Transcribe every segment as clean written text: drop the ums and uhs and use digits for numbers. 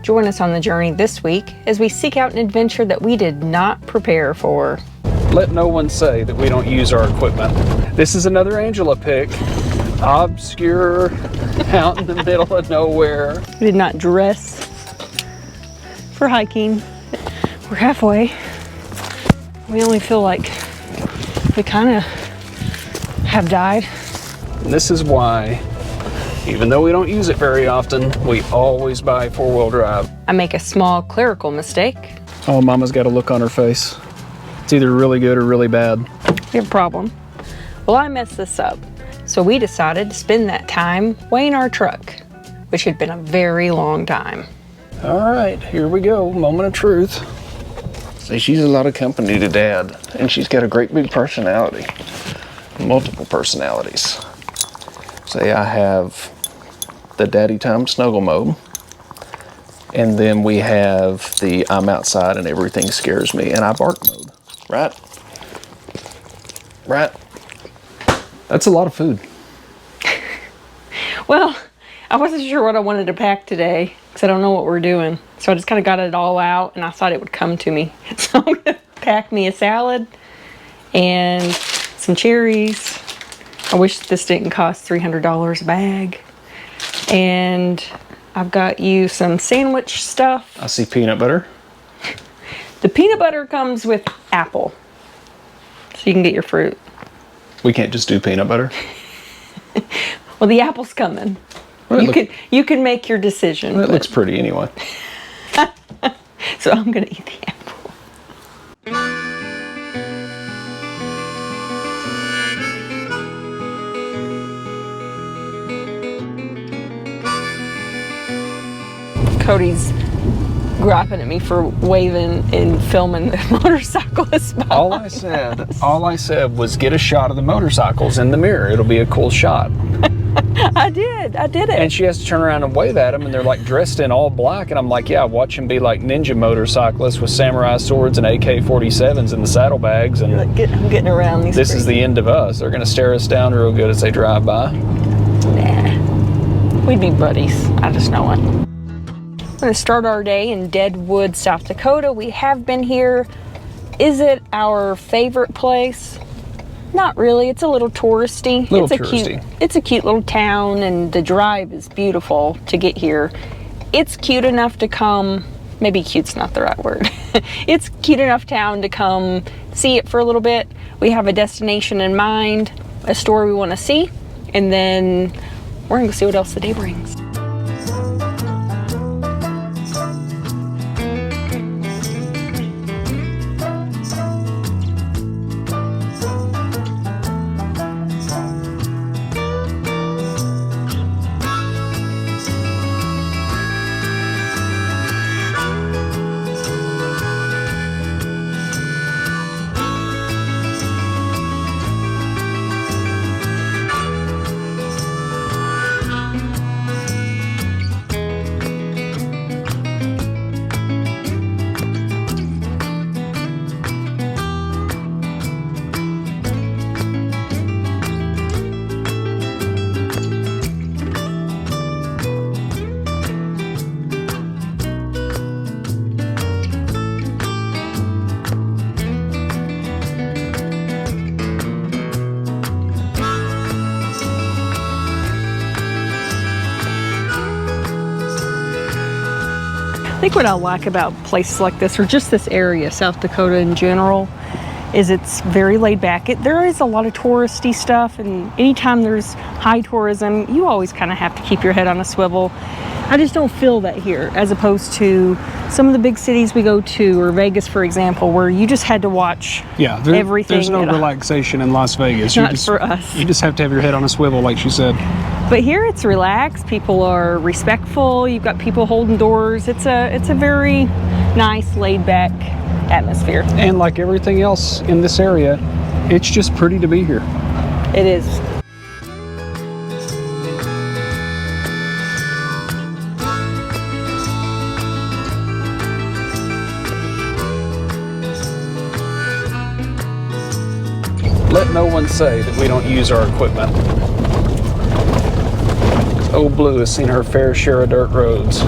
Join us on the journey this week as we seek out an adventure that we did not prepare for. Let no one say that we don't use our equipment. This is another Angela pick. Obscure, out in the middle of nowhere. We did not dress for hiking. We're halfway. We only feel like we kind of have died. And this is why, even though we don't use it very often, we always buy four-wheel drive. I make a small clerical mistake. Oh, Mama's got a look on her face. It's either really good or really bad. We have a problem. Well, I messed this up. So we decided to spend that time weighing our truck, which had been a very long time. All right, here we go. Moment of truth. See, she's a lot of company to Dad, and she's got a great big personality. Multiple personalities. Say I have the daddy time snuggle mode, and then we have the I'm outside and everything scares me and I bark mode. Right? Right? That's a lot of food. Well, I wasn't sure what I wanted to pack today because I don't know what we're doing. So I just kind of got it all out and I thought it would come to me. So I'm going to pack me a salad and some cherries. I wish this didn't cost $300 a bag. And I've got you some sandwich stuff. I see peanut butter. The peanut butter comes with apple. So you can get your fruit. We can't just do peanut butter. Well, the apple's coming. Well, you can make your decision. Well, it looks pretty anyway. So I'm gonna eat the apple. Cody's griping at me for waving and filming the motorcyclists. All I said was get a shot of the motorcycles in the mirror. It'll be a cool shot. I did it. And she has to turn around and wave at them, and they're like dressed in all black, and I'm like, yeah, watch them be like ninja motorcyclists with samurai swords and AK-47s in the saddlebags, and I'm getting around these. This is the end of us. They're gonna stare us down real good as they drive by. Nah, we'd be buddies. I just know it. We're going to start our day in Deadwood, South Dakota. We have been here. Is it our favorite place? Not really. It's a little touristy. It's a cute little town, and the drive is beautiful to get here. It's cute enough to come, maybe cute's not the right word. It's cute enough town to come see it for a little bit. We have a destination in mind, a store we want to see, and then we're going to go see what else the day brings. I think what I like about places like this, or just this area, South Dakota in general, is it's very laid back. There is a lot of touristy stuff, and anytime there's high tourism, you always kind of have to keep your head on a swivel. I just don't feel that here, as opposed to some of the big cities we go to, or Vegas, for example, where you just had to watch everything. There's no relaxation in Las Vegas. Not for us. You just have to have your head on a swivel, like she said. But here it's relaxed. People are respectful. You've got people holding doors. It's a very nice, laid-back atmosphere. And like everything else in this area, it's just pretty to be here. It is. Let no one say that we don't use our equipment. Old Blue has seen her fair share of dirt roads.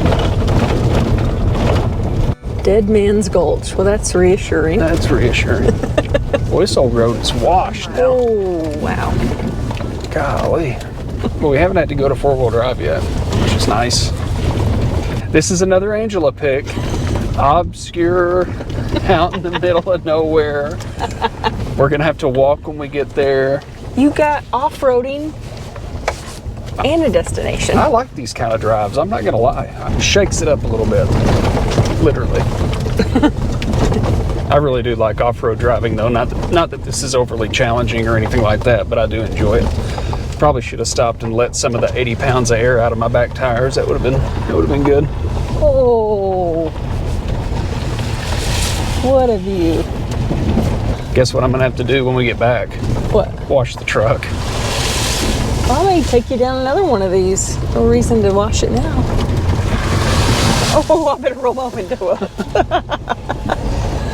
Dead Man's Gulch. Well, that's reassuring. That's reassuring. Well, this old road is washed now. Oh, wow. Golly. Well, we haven't had to go to four-wheel drive yet, which is nice. This is another Angela pick. Obscure, out in the middle of nowhere. We're gonna have to walk when we get there. You got off-roading and a destination. I like these kind of drives, I'm not gonna lie. It shakes it up a little bit, literally. I really do like off-road driving though, not that this is overly challenging or anything like that, but I do enjoy it. Probably should have stopped and let some of the 80 pounds of air out of my back tires. That would have been good. Oh, what a view. Guess what I'm gonna have to do when we get back? What? Wash the truck. I may take you down another one of these. No reason to wash it now. Oh, I better roll my window up.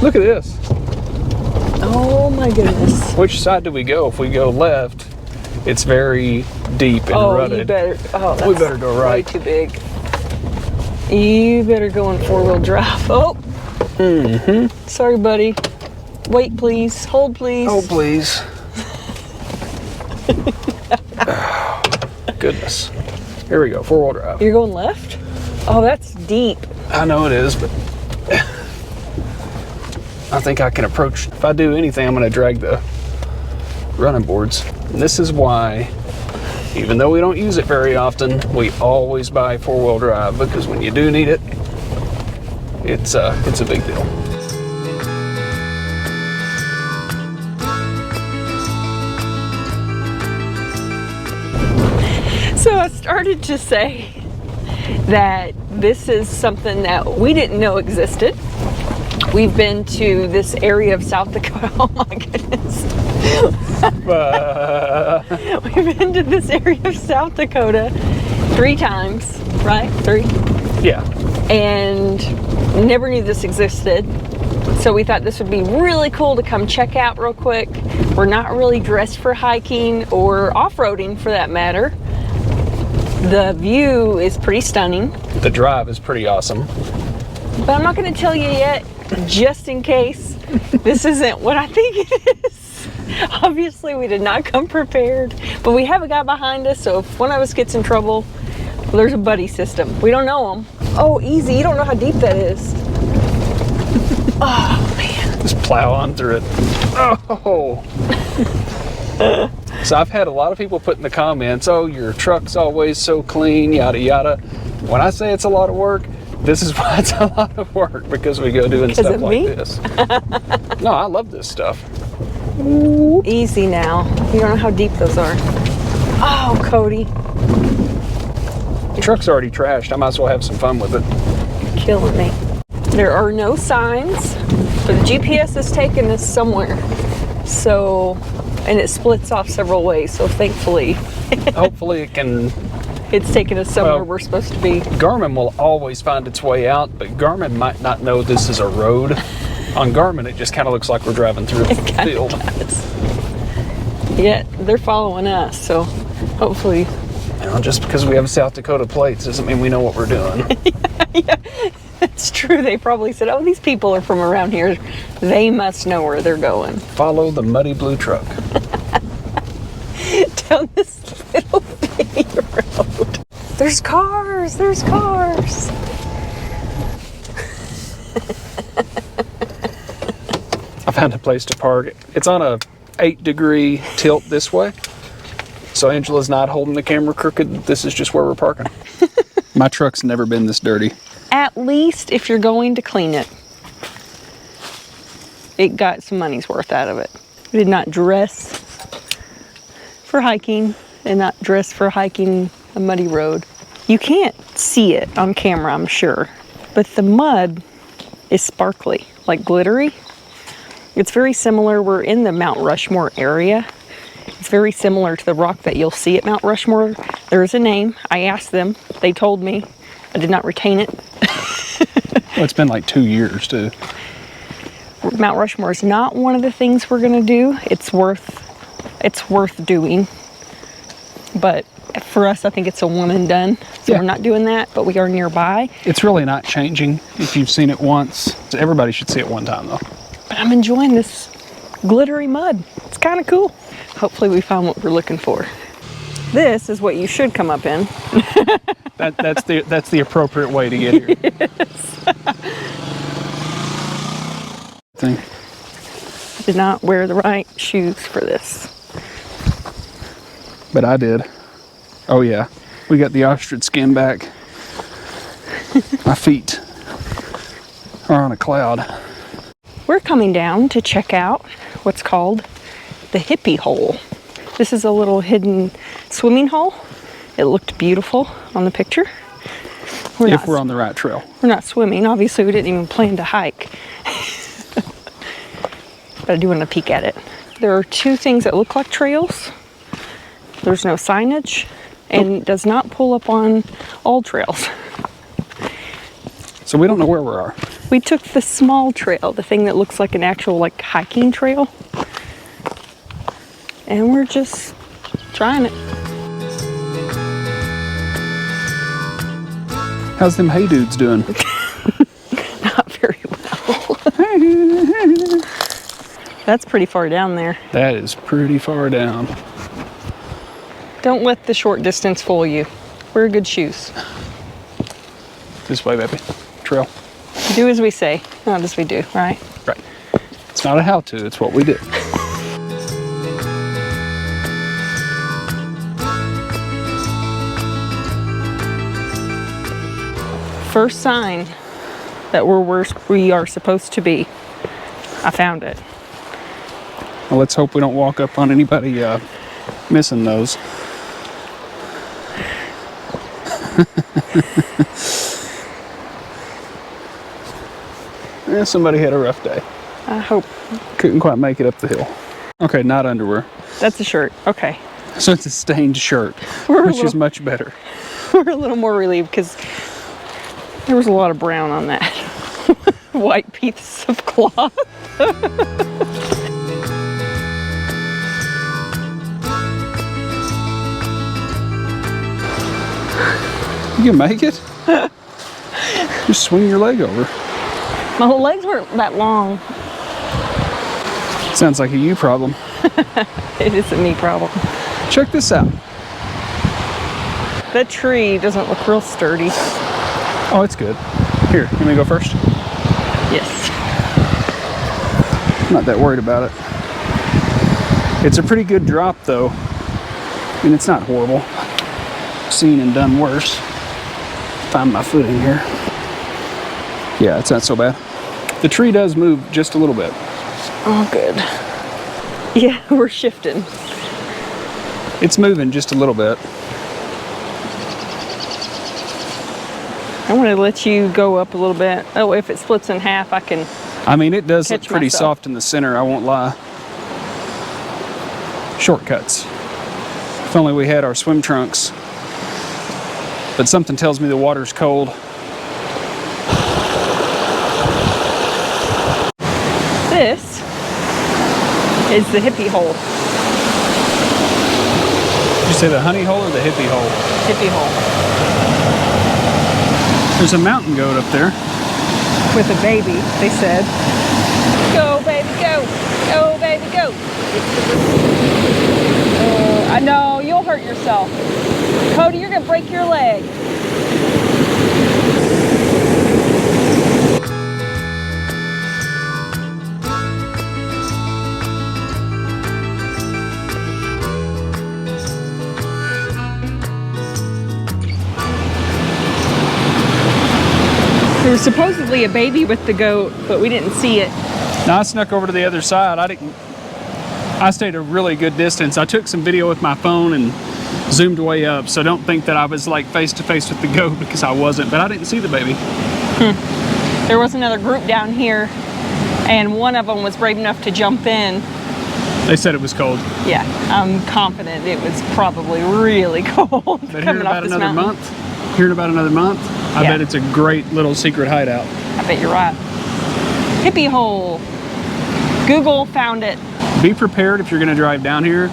Look at this. Oh my goodness. Which side do we go? If we go left, it's very deep and rutted. You better. Oh, that's we better go right. Way too big. You better go in four-wheel drive. Oh. Mm-hmm. Sorry, buddy. Wait, please. Hold, please. Oh, please. Oh, goodness. Here we go. Four-wheel drive. You're going left? Oh, that's deep. I know it is, but I think I can approach. If I do anything, I'm going to drag the running boards. And this is why, even though we don't use it very often, we always buy four-wheel drive, because when you do need it, it's a big deal. So I started to say that this is something that we didn't know existed. We've been to this area of South Dakota. Oh my goodness. We've been to this area of South Dakota 3 times, right? 3? Yeah. And never knew this existed. So we thought this would be really cool to come check out real quick. We're not really dressed for hiking or off-roading for that matter. The view is pretty stunning. The drive is pretty awesome. But I'm not going to tell you yet, just in case this isn't what I think it is. Obviously, we did not come prepared, but we have a guy behind us, so if one of us gets in trouble, well, there's a buddy system. We don't know him. Oh, easy. You don't know how deep that is. Oh, man. Just plow on through it. Oh. So I've had a lot of people put in the comments, oh, your truck's always so clean, yada, yada. When I say it's a lot of work, this is why it's a lot of work, because we go doing stuff like this. No, I love this stuff. Ooh, easy now. You don't know how deep those are. Oh, Cody. The truck's already trashed. I might as well have some fun with it. You're killing me. There are no signs, but the GPS is taking us somewhere. So, and it splits off several ways, so thankfully. Hopefully it can... It's taking us somewhere we're supposed to be. Garmin will always find its way out, but Garmin might not know this is a road. On Garmin, it just kind of looks like we're driving through a field. Yeah, they're following us, so hopefully. You know, just because we have South Dakota plates doesn't mean we know what we're doing. Yeah, that's true. They probably said, oh, these people are from around here. They must know where they're going. Follow the muddy blue truck. Down this little bitty road. There's cars, there's cars. I found a place to park. It's on a 8-degree tilt this way. So Angela's not holding the camera crooked. This is just where we're parking. My truck's never been this dirty. At least if you're going to clean it, it got some money's worth out of it. We did not dress for hiking and not dress for hiking a muddy road. You can't see it on camera, I'm sure, but the mud is sparkly, like glittery. It's very similar. We're in the Mount Rushmore area. It's very similar to the rock that you'll see at Mount Rushmore. There is a name. I asked them. They told me. I did not retain it. Well, it's been like 2 years too. Mount Rushmore is not one of the things we're gonna do. It's worth doing. But For us, I think it's a one and done. So Yeah. we're not doing that, but we are nearby. It's really not changing if you've seen it once. Everybody should see it one time though. But I'm enjoying this glittery mud. It's kind of cool. Hopefully we found what we're looking for. This is what you should come up in. That's the appropriate way to get here. Thing. Did not wear the right shoes for this. But I did. Oh yeah, we got the ostrich skin back. My feet are on a cloud. We're coming down to check out what's called the Hippie hole. This is a little hidden swimming hole. It looked beautiful on the picture. If we're on the right trail. We're not swimming. Obviously, we didn't even plan to hike. But I do want to peek at it. There are two things that look like trails. There's no signage, and it does not pull up on all trails. So we don't know where we are. We took the small trail, the thing that looks like an actual like hiking trail. And we're just trying it. How's them hey dudes doing? Not very well. That's pretty far down there. That is pretty far down. Don't let the short distance fool you. Wear good shoes. This way, baby. Trail. Do as we say, not as we do, right? Right. It's not a how to, it's what we do. First sign that we're where we are supposed to be. I found it. Well, let's hope we don't walk up on anybody missing those. Yeah, somebody had a rough day. I hope. Couldn't quite make it up the hill. Okay, not underwear. That's a shirt. Okay. So it's a stained shirt, which is much better. We're a little more relieved because there was a lot of brown on that white piece of cloth. You can make it. Just swing your leg over. My legs weren't that long. Sounds like a you problem. It is a me problem. Check this out. That tree doesn't look real sturdy. Oh, it's good. Here, let me go first. Yes. I'm not that worried about it. It's a pretty good drop though. I mean, it's not horrible. Seen and done worse. Find my footing here. Yeah, it's not so bad. The tree does move just a little bit. Oh, good. Yeah, we're shifting. It's moving just a little bit. I want to let you go up a little bit. Oh, if it splits in half, I can. I mean, it does look Catch pretty myself. soft in the center, I won't lie. Shortcuts. If only we had our swim trunks. But something tells me the water's cold. This is the Hippie hole. Did you say the honey hole or the hippie hole? Hippie hole. There's a mountain goat up there. With a baby, they said. Go, baby, go. Go, baby, go. I know, you'll hurt yourself. Cody, you're going to break your leg. There was supposedly a baby with the goat, but we didn't see it. Now I snuck over to the other side. I stayed a really good distance. I took some video with my phone and zoomed way up, so don't think that I was like face to face with the goat, because I wasn't, but I didn't see the baby. There was another group down here, and one of them was brave enough to jump in. They said it was cold. Yeah, I'm confident it was probably really cold. But hearing about another month, I Yeah. bet it's a great little secret hideout. I bet you're right. Hippie hole. Google found it. Be prepared if you're gonna drive down here.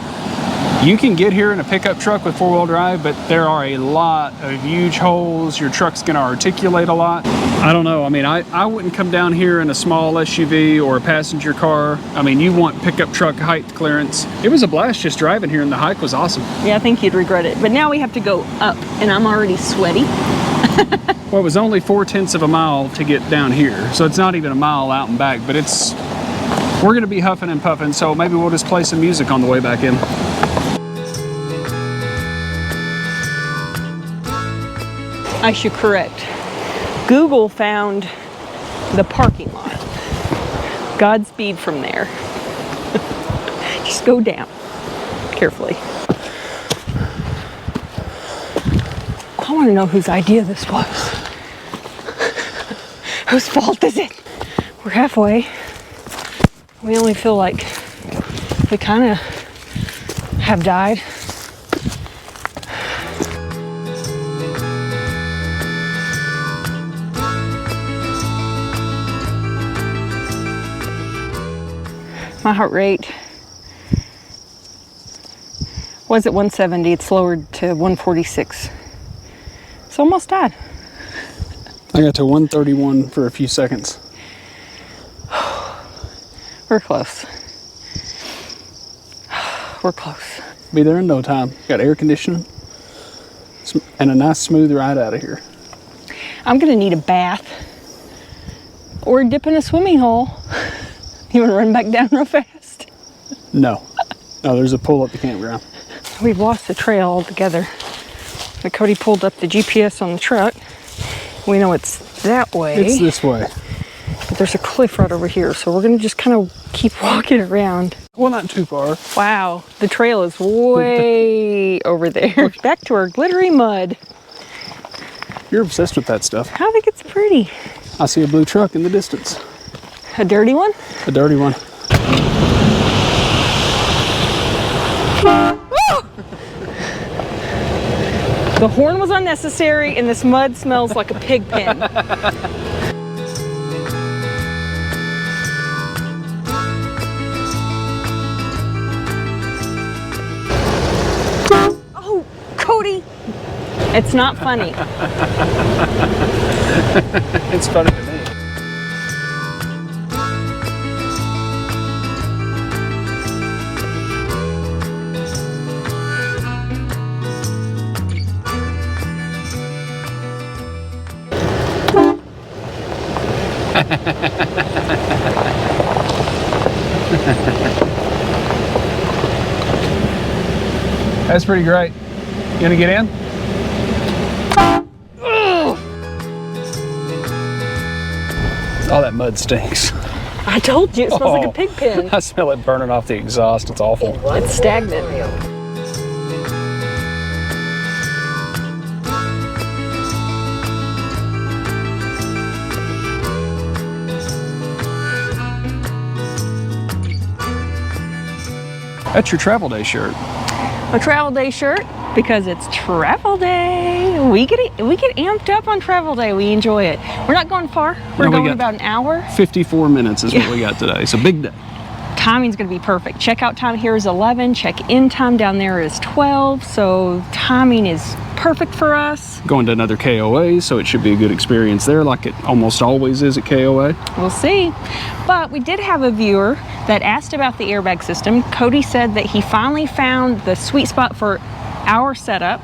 You can get here in a pickup truck with four-wheel drive, but there are a lot of huge holes. Your truck's gonna articulate a lot. I don't know, I mean, I wouldn't come down here in a small SUV or a passenger car. I mean, you want pickup truck height clearance. It was a blast just driving here, and the hike was awesome. Yeah, I think you'd regret it. But now we have to go up, and I'm already sweaty. Well, it was only 4/10 of a mile to get down here, so it's not even a mile out and back, but we're gonna be huffing and puffing, so maybe we'll just play some music on the way back in. I should correct. Google found the parking lot. Godspeed from there. Just go down carefully. I want to know whose idea this was. Whose fault is it? We're halfway. We only feel like we kind of have died. My heart rate was at 170. It's lowered to 146. It's almost died. I got to 131 for a few seconds. We're close. We're close. Be there in no time. Got air conditioning and a nice smooth ride out of here. I'm gonna need a bath or a dip in a swimming hole. You wanna run back down real fast? No. No, there's a pool at the campground. We've lost the trail altogether. But Cody pulled up the GPS on the truck. We know it's that way. It's this way. But there's a cliff right over here, so we're gonna just kind of keep walking around. Well, not too far. Wow, the trail is way over there. Back to our glittery mud. You're obsessed with that stuff. I think it's pretty. I see a blue truck in the distance. A dirty one? A dirty one. The horn was unnecessary, and this mud smells like a pig pen. Oh, Cody! It's not funny. It's funny to me. That's pretty great. You gonna get in? Oh, that mud stinks. I told you, it smells like a pig pen. I smell it burning off the exhaust. It's awful. It's stagnant. That's your travel day shirt. A travel day shirt because it's travel day. We get amped up on travel day. We enjoy it. We're not going far. We're going about an hour. 54 minutes is what we got today. It's a big day. Timing's going to be perfect. Checkout time here is 11. Check-in time down there is 12. So timing is perfect for us. Going to another KOA, so it should be a good experience there, like it almost always is at KOA. We'll see. But we did have a viewer that asked about the airbag system. Cody said that he finally found the sweet spot for our setup,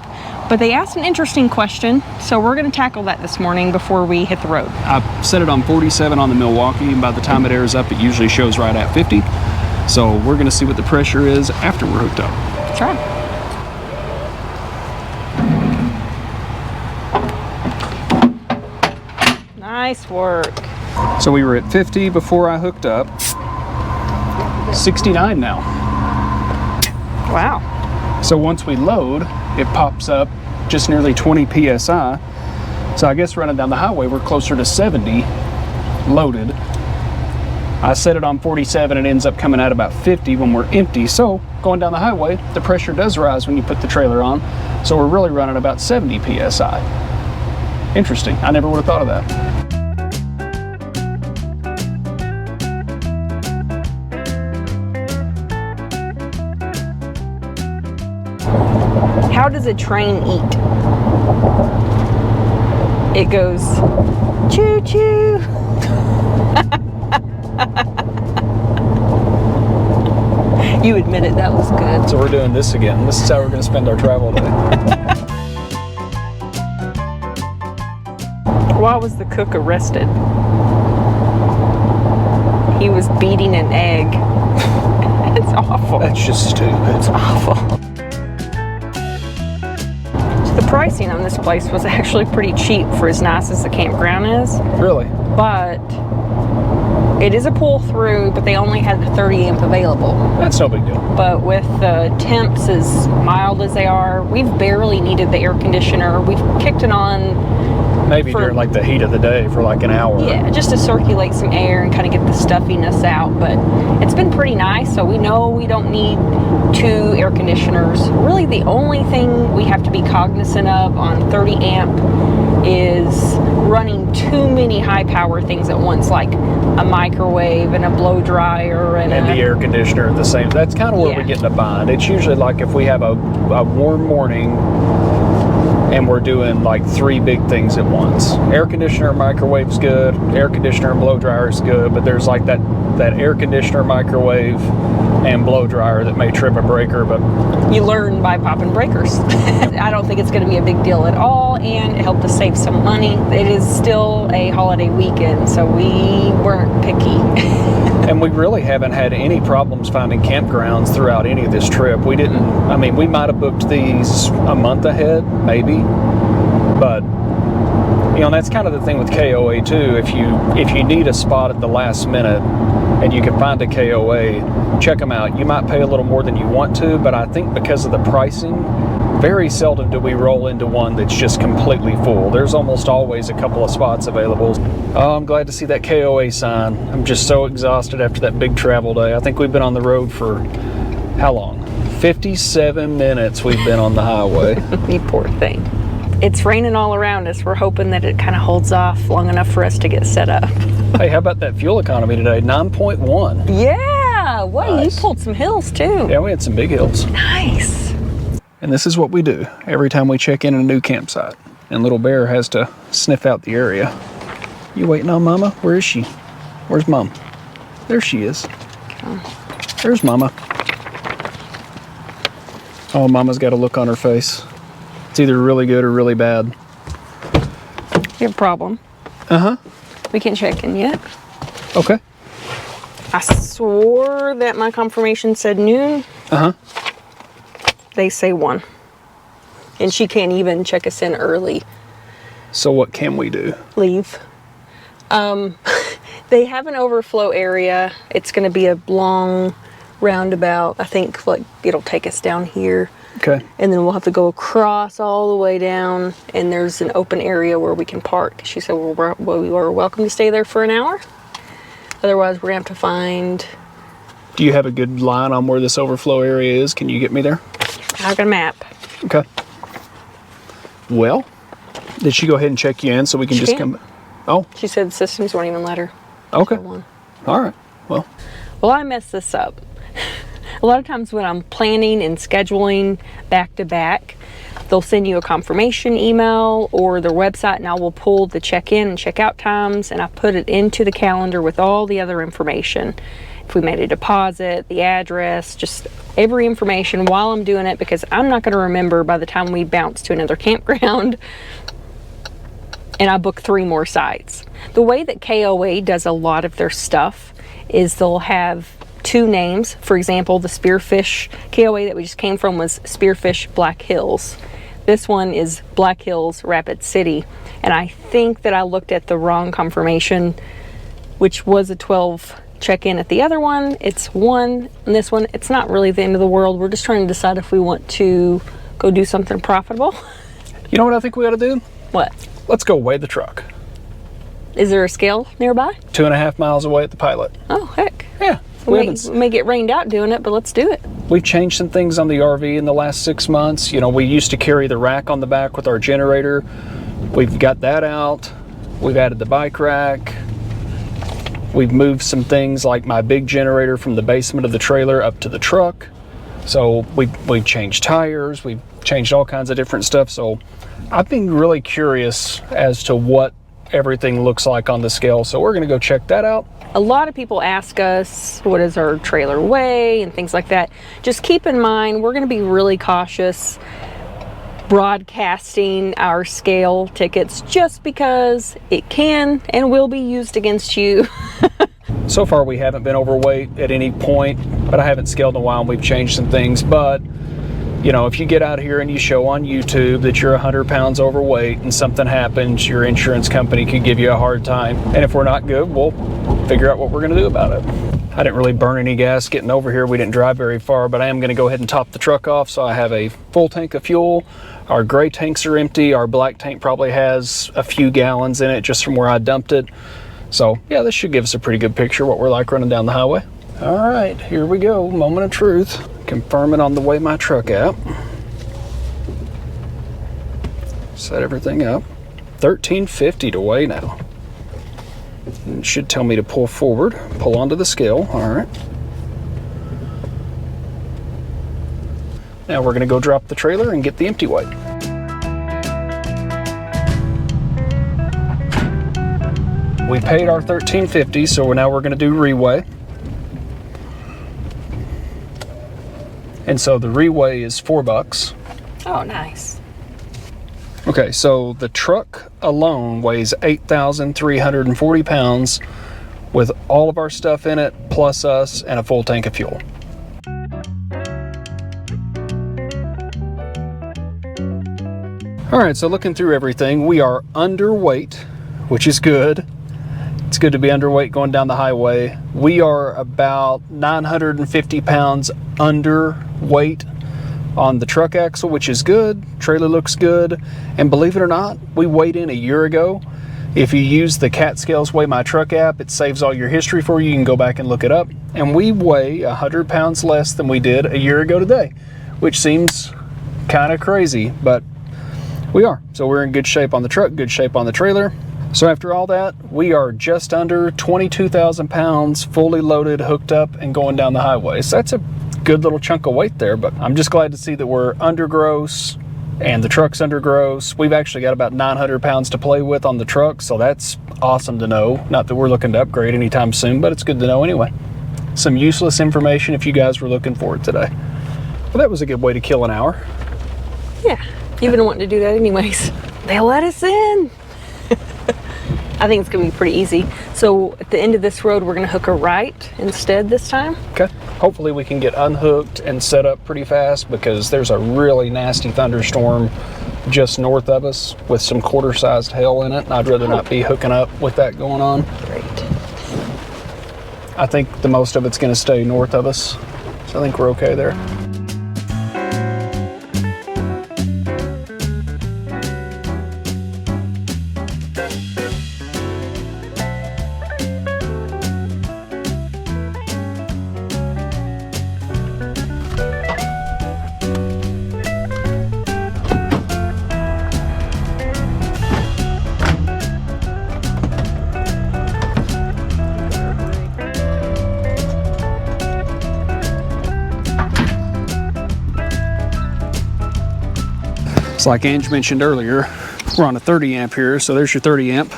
but they asked an interesting question, so we're going to tackle that this morning before we hit the road. I set it on 47 on the Milwaukee, and by the time it airs up, it usually shows right at 50. So we're going to see what the pressure is after we're hooked up. Let's try. Nice work. So we were at 50 before I hooked up. 69 now. Wow. So once we load, it pops up just nearly 20 PSI. So I guess running down the highway, we're closer to 70 loaded. I set it on 47, it ends up coming out about 50 when we're empty. So going down the highway, the pressure does rise when you put the trailer on. So we're really running about 70 PSI. Interesting, I never would have thought of that. How does a train eat? It goes choo-choo. You admitted that was good. So we're doing this again. This is how we're going to spend our travel day. Why was the cook arrested? He was beating an egg. It's awful. That's just stupid. It's awful. So the pricing on this place was actually pretty cheap for as nice as the campground is. Really? But it is a pull through, but they only had the 30 amp available. That's no big deal. But with the temps as mild as they are, we've barely needed the air conditioner. We've kicked it on Maybe during like the heat of the day for like an hour. Yeah, just to circulate some air and kind of get the stuffiness out. But it's been pretty nice, so we know we don't need 2 air conditioners. Really the only thing we have to be cognizant of on 30 amp is running too many high power things at once, like a microwave and a blow dryer and the air conditioner at the same. That's kind of where we get in a bind. It's usually like if we have a warm morning and we're doing like 3 big things at once. Air conditioner, microwave's good. Air conditioner and blow dryer is good, but there's like that air conditioner, microwave, and blow dryer that may trip a breaker, but you learn by popping breakers. I don't think it's going to be a big deal at all, and it helped us save some money. It is still a holiday weekend, so we weren't picky. And we really haven't had any problems finding campgrounds throughout any of this trip. We didn't, I mean, we might have booked these a month ahead, maybe, but you know, that's kind of the thing with KOA too. If you need a spot at the last minute and you can find a KOA, check them out. You might pay a little more than you want to, but I think because of the pricing, very seldom do we roll into one that's just completely full. There's almost always a couple of spots available. Oh, I'm glad to see that KOA sign. I'm just so exhausted after that big travel day. I think we've been on the road for how long? 57 minutes we've been on the highway. You poor thing. It's raining all around us. We're hoping that it kind of holds off long enough for us to get set up. Hey, how about that fuel economy today? 9.1. Yeah, well, Nice. You pulled some hills too. Yeah, we had some big hills. Nice. And this is what we do every time we check in a new campsite. And little Bear has to sniff out the area. You waiting on Mama? Where is she? Where's Mom? There she is. There's Mama. Oh, Mama's got a look on her face. It's either really good or really bad. You have a problem. Uh-huh. We can't check in yet. Okay. I swore that my confirmation said noon. Uh-huh. They say 1. And she can't even check us in early. So what can we do? Leave. They have an overflow area. It's going to be a long roundabout. I think like it'll take us down here. Okay. And then we'll have to go across all the way down, and there's an open area where we can park. She said we are welcome to stay there for an hour. Otherwise, we're going to have to find... Do you have a good line on where this overflow area is? Can you get me there? I've got a map. Okay. Well, did she go ahead and check you in so we can just come... Oh, She said the systems won't even let her. okay. Go on. All right. Well, I messed this up. A lot of times when I'm planning and scheduling back to back, they'll send you a confirmation email or their website, and I will pull the check-in and check-out times, and I put it into the calendar with all the other information. If we made a deposit, the address, just every information while I'm doing it, because I'm not going to remember by the time we bounce to another campground and I book 3 more sites. The way that KOA does a lot of their stuff is they'll have 2 names. For example, the Spearfish KOA that we just came from was Spearfish Black Hills. This one is Black Hills Rapid City. And I think that I looked at the wrong confirmation, which was a 12 check-in at the other one. It's 1, and this one, it's not really the end of the world. We're just trying to decide if we want to go do something profitable. you know what I think we ought to do? What? Let's go weigh the truck. Is there a scale nearby? 2.5 miles away at the Pilot. Oh, heck. Yeah. We may get rained out doing it, but let's do it. We've changed some things on the RV in the last 6 months. You know, we used to carry the rack on the back with our generator. We've got that out. We've added the bike rack. We've moved some things like my big generator from the basement of the trailer up to the truck. So we've changed tires. We've changed all kinds of different stuff. So I've been really curious as to what everything looks like on the scale. So we're gonna go check that out. A lot of people ask us, what does our trailer weigh and things like that. Just keep in mind, we're gonna be really cautious broadcasting our scale tickets just because it can and will be used against you. So far we haven't been overweight at any point, but I haven't scaled in a while and we've changed some things. But you know, if you get out here and you show on YouTube that you're 100 pounds overweight and something happens, your insurance company could give you a hard time. And if we're not good, we'll figure out what we're gonna do about it. I didn't really burn any gas getting over here. We didn't drive very far, but I am gonna go ahead and top the truck off. So I have a full tank of fuel. Our gray tanks are empty. Our black tank probably has a few gallons in it just from where I dumped it. So yeah, this should give us a pretty good picture of what we're like running down the highway. All right, here we go, moment of truth. Confirming on the Weigh My Truck app. Set everything up. 1350 to weigh now. It should tell me to pull forward, pull onto the scale. All right. Now we're gonna go drop the trailer and get the empty weight. We paid our $13.50, so now we're gonna do reweigh. And so the reweigh is $4. Oh, nice. Okay, so the truck alone weighs 8,340 pounds with all of our stuff in it, plus us, and a full tank of fuel. All right, so looking through everything, we are underweight, which is good. It's good to be underweight going down the highway. We are about 950 pounds underweight on the truck axle, which is good. Trailer looks good. And believe it or not, we weighed in a year ago. If you use the Cat Scales Weigh My Truck app, it saves all your history for you. You can go back and look it up. And we weigh 100 pounds less than we did a year ago today, which seems kind of crazy, but we are. So we're in good shape on the truck, good shape on the trailer. So after all that, we are just under 22,000 pounds, fully loaded, hooked up, and going down the highway. So that's a good little chunk of weight there, but I'm just glad to see that we're under gross and the truck's under gross. We've actually got about 900 pounds to play with on the truck, so that's awesome to know. Not that we're looking to upgrade anytime soon, but it's good to know anyway. Some useless information if you guys were looking for it today. Well, that was a good way to kill an hour. Yeah, you've been wanting to do that anyways. They'll let us in. I think it's gonna be pretty easy. So at the end of this road, we're gonna hook a right instead this time. Okay. Hopefully we can get unhooked and set up pretty fast because there's a really nasty thunderstorm just north of us with some quarter-sized hail in it. And I'd rather not be hooking up with that going on. Great. I think the most of it's gonna stay north of us. So I think we're okay there. So like Ange mentioned earlier, we're on a 30 amp here, so there's your 30 amp.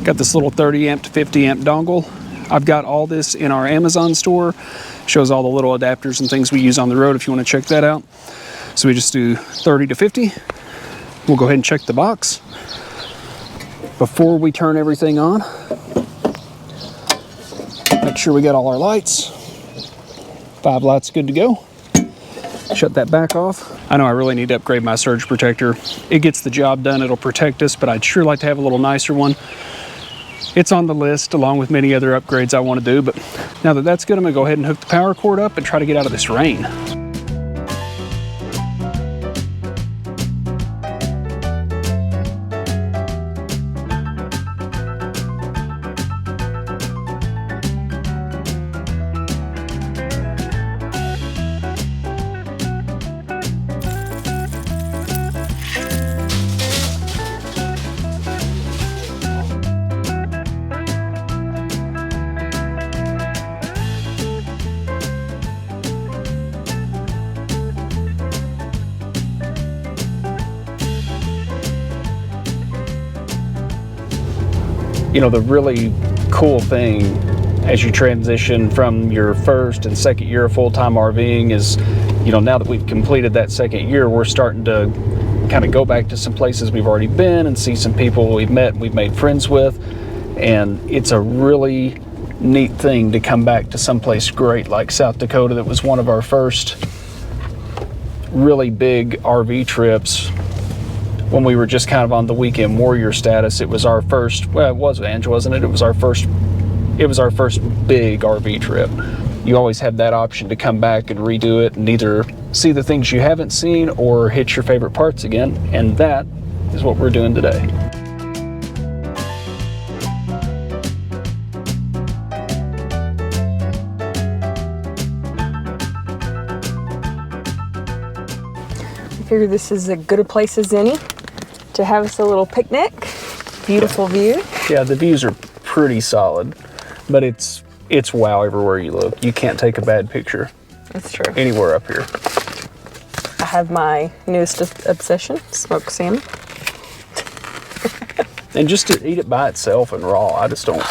Got this little 30 amp to 50 amp dongle. I've got all this in our Amazon store. Shows all the little adapters and things we use on the road if you want to check that out. So we just do 30 to 50. We'll go ahead and check the box before we turn everything on. Make sure we got all our lights. 5 lights good to go. Shut that back off. I know I really need to upgrade my surge protector. It gets the job done, it'll protect us, but I'd sure like to have a little nicer one. It's on the list along with many other upgrades I want to do, but now that that's good, I'm gonna go ahead and hook the power cord up and try to get out of this rain. you know, the really cool thing as you transition from your first and second year of full-time RVing is, you know, now that we've completed that second year, we're starting to kind of go back to some places we've already been and see some people we've met and we've made friends with. And it's a really neat thing to come back to someplace great like South Dakota. That was one of our first really big RV trips when we were just kind of on the weekend warrior status. It was our first, well, it was, Ange, wasn't it? It was our first big RV trip. You always have that option to come back and redo it and either see the things you haven't seen or hit your favorite parts again, and that is what we're doing today. I figure this is as good a place as any to have us a little picnic. Beautiful view. Yeah, the views are pretty solid, but it's wow everywhere you look. You can't take a bad picture. That's true. Anywhere up here. I have my newest obsession, smoked salmon. And just to eat it by itself and raw, I just don't.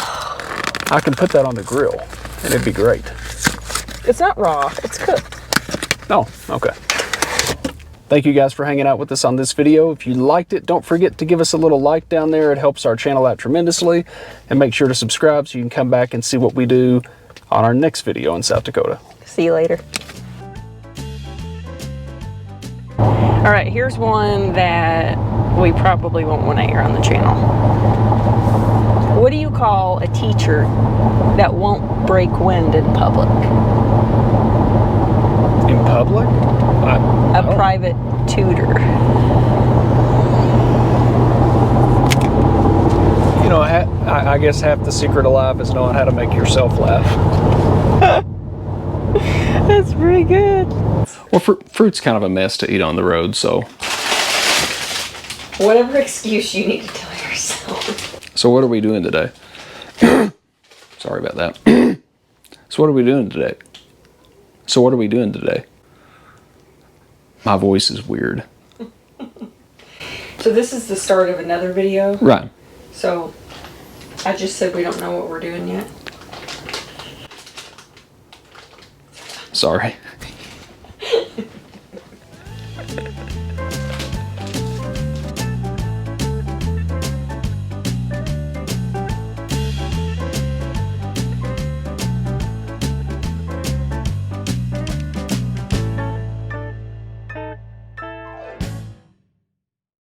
I can put that on the grill and it'd be great. It's not raw, it's cooked. Oh, okay. Thank you guys for hanging out with us on this video. If you liked it, don't forget to give us a little like down there. It helps our channel out tremendously. And make sure to subscribe so you can come back and see what we do on our next video in South Dakota. See you later. All right, here's one that we probably won't want to air on the channel. What do you call a teacher that won't break wind in public? In public? A private tutor. You know, I guess half the secret of life is knowing how to make yourself laugh. That's pretty good. Well, fruit's kind of a mess to eat on the road, so. Whatever excuse you need to tell yourself. So what are we doing today? Sorry about that. So what are we doing today? My voice is weird. So this is the start of another video? Right. So I just said we don't know what we're doing yet. Sorry.